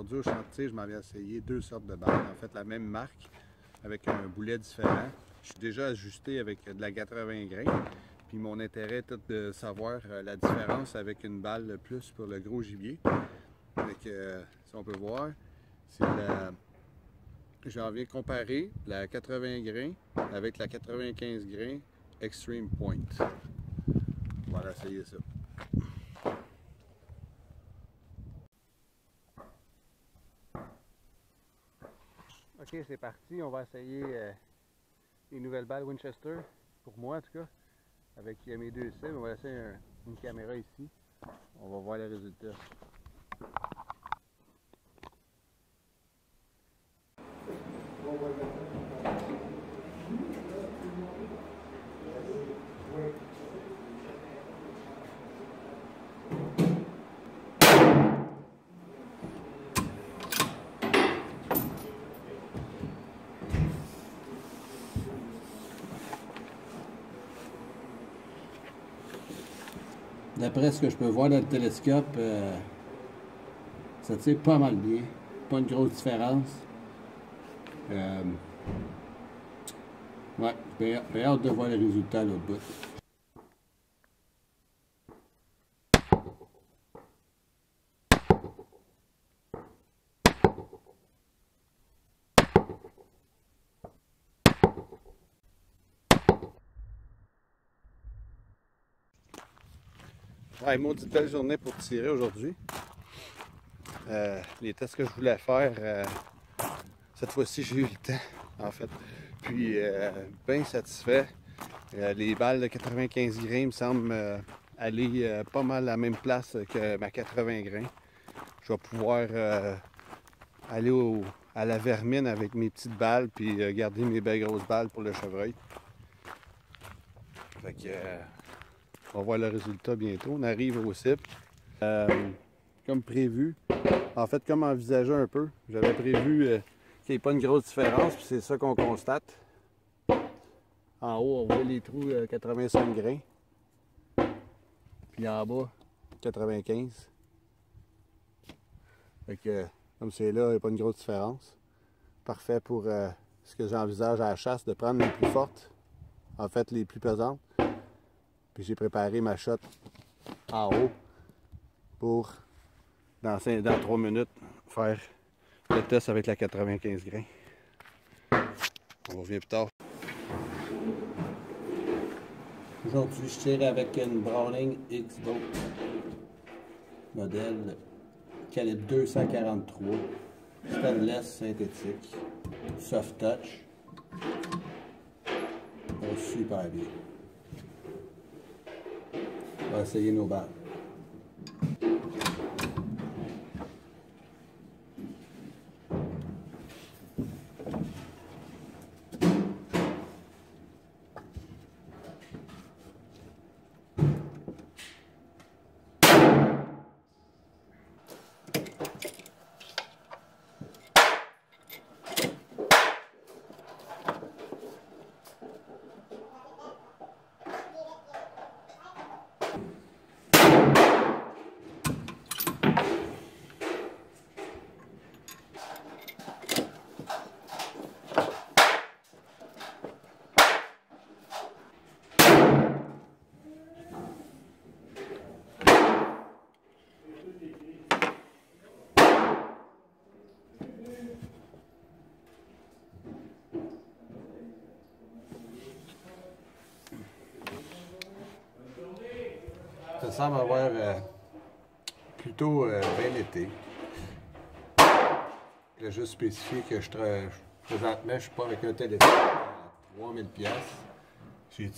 Aujourd'hui, au champ de tir, je m'en vais essayer deux sortes de balles. En fait, la même marque, avec un boulet différent. Je suis déjà ajusté avec de la 80 grains. Puis mon intérêt est de savoir la différence avec une balle plus pour le gros gibier. Donc, si on peut voir, c'est la... J'en viens comparer la 80 grains avec la 95 grains Extreme Point. On va essayer ça. Ok, c'est parti. On va essayer les nouvelles balles Winchester, pour moi en tout cas, avec mes deux cibles. On va laisser une caméra ici. On va voir les résultats. D'après ce que je peux voir dans le télescope, ça tire pas mal bien. Pas une grosse différence. Ouais, j'ai hâte de voir les résultats à l'autre bout. Ouais, maudite belle journée pour tirer aujourd'hui. Les tests que je voulais faire, cette fois-ci j'ai eu le temps, en fait. Puis, bien satisfait. Les balles de 95 grains me semblent aller pas mal à la même place que ma 80 grains. Je vais pouvoir aller à la vermine avec mes petites balles, puis garder mes belles grosses balles pour le chevreuil. Fait que, on va voir le résultat bientôt. On arrive au cible. Comme prévu, en fait, comme envisagé un peu, j'avais prévu qu'il n'y ait pas une grosse différence, puis c'est ça qu'on constate. En haut, on voit les trous 85 grains, puis en bas, 95. Fait que, comme c'est là, il n'y a pas une grosse différence. Parfait pour ce que j'envisage à la chasse, de prendre les plus fortes, en fait les plus pesantes. Puis j'ai préparé ma shot en haut pour, dans 3 minutes, faire le test avec la 95 grains. On revient plus tard. Aujourd'hui, je tire avec une Browning X-Bow, modèle calibre 243, stainless synthétique, soft touch. Ça va super bien. On va essayer nos balles. Ça semble avoir plutôt bien été. Je vais juste spécifier que présentement, je ne suis pas avec un téléphone à 3000 $. J'ai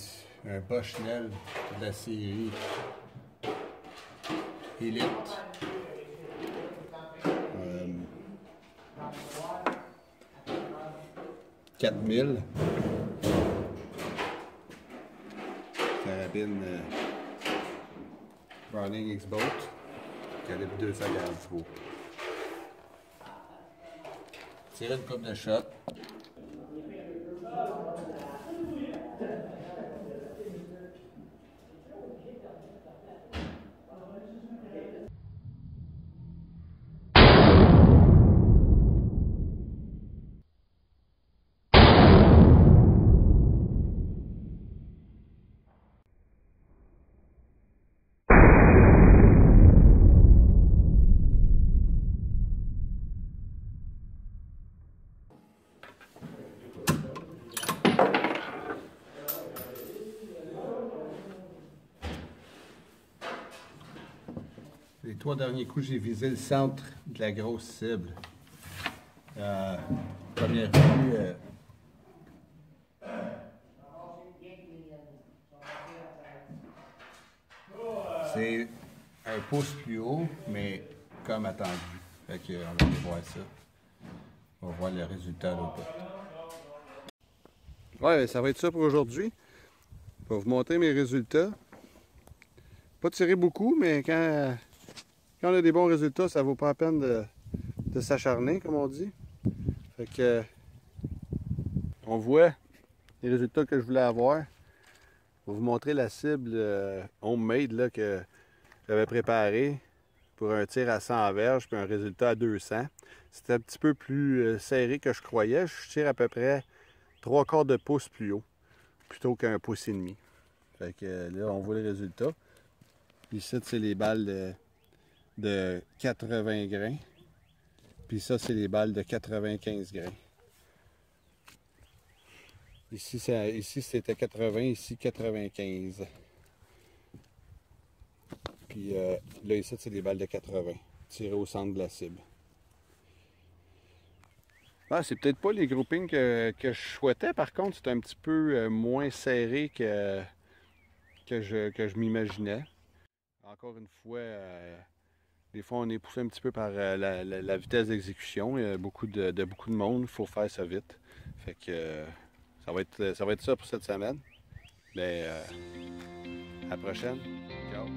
un Bushnell de la série Elite. 4000. Carabine Browning X-Bow, calibre 243. Tirer une coupe de shot. 3 derniers coups, j'ai visé le centre de la grosse cible. Première vue, c'est un pouce plus haut, mais comme attendu. Fait que, on va aller voir ça. On va voir le résultat là bas. Ouais, ça va être ça pour aujourd'hui. Je vais vous montrer mes résultats. Pas tirer beaucoup, mais quand on a des bons résultats, ça vaut pas la peine de s'acharner, comme on dit. Fait que on voit les résultats que je voulais avoir. Je vais vous montrer la cible homemade là, que j'avais préparée pour un tir à 100 verges puis un résultat à 200. C'était un petit peu plus serré que je croyais. Je tire à peu près 3/4 de pouce plus haut plutôt qu'un pouce et demi. Fait que là, on voit les résultats. Ici, c'est les balles de 80 grains. Puis ça, c'est les balles de 95 grains. Ici, c'était 80, ici 95. Puis là, ici, c'est des balles de 80, tirées au centre de la cible. Ah, c'est peut-être pas les groupings que je souhaitais. Par contre, c'est un petit peu moins serré que je m'imaginais. Encore une fois, des fois, on est poussé un petit peu par la vitesse d'exécution. Il y a beaucoup de monde, il faut faire ça vite. Fait que ça va être ça pour cette semaine. Mais à la prochaine. Ciao!